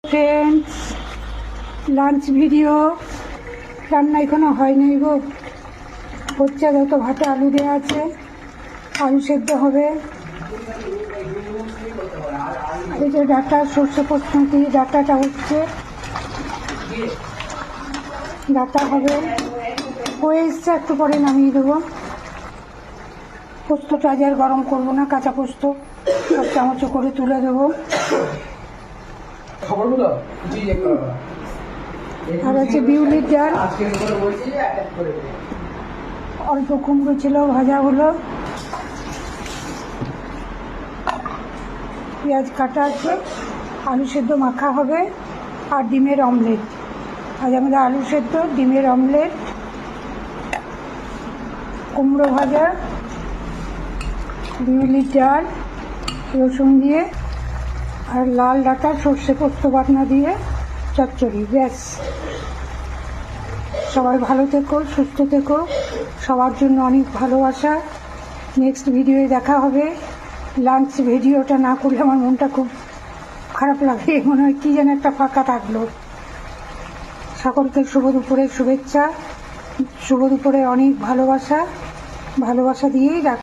Friends, lunch video. রান্না এখনো হয় নাই গো, হচ্ছে। যত ভাতে আলু দেওয়া আছে, আলু সেদ্ধ হবে। এই যে ডাটা, সর্ষে পোস্ত দিয়ে ডাটাটা হচ্ছে, ডাটা হবে, হয়ে এসছে। একটু পরে নামিয়ে দেবো। পোস্তটা আজ আর গরম করবো না, কাঁচা পোস্ত সব চামচ করে তুলে দেবো। আর আছে বিউলির ডাল, অল্প কুমড়ো ছিল, ভাজা হলো, পেঁয়াজ কাটা আছে, আলু সেদ্ধ মাখা হবে, আর ডিমের অমলেট। আজ আমাদের আলু সেদ্ধ, ডিমের অমলেট, কুমড়ো ভাজা, বিউলির ডাল, রসুন দিয়ে, আর লাল ডাঁটা সর্ষে পোস্ত বাটনা দিয়ে চচ্চড়ি। ব্যাস। সবাই ভালো থেকো, সুস্থ থেকো, সবার জন্য অনেক ভালোবাসা। নেক্সট ভিডিওয়ে দেখা হবে। লাঞ্চ ভিডিওটা না করলে আমার মনটা খুব খারাপ লাগে, মনে হয় কী যেন একটা ফাঁকা থাকলো। সকলকে শুভ দুপুরের শুভেচ্ছা, শুভ দুপুরে অনেক ভালোবাসা দিয়েই রাখ।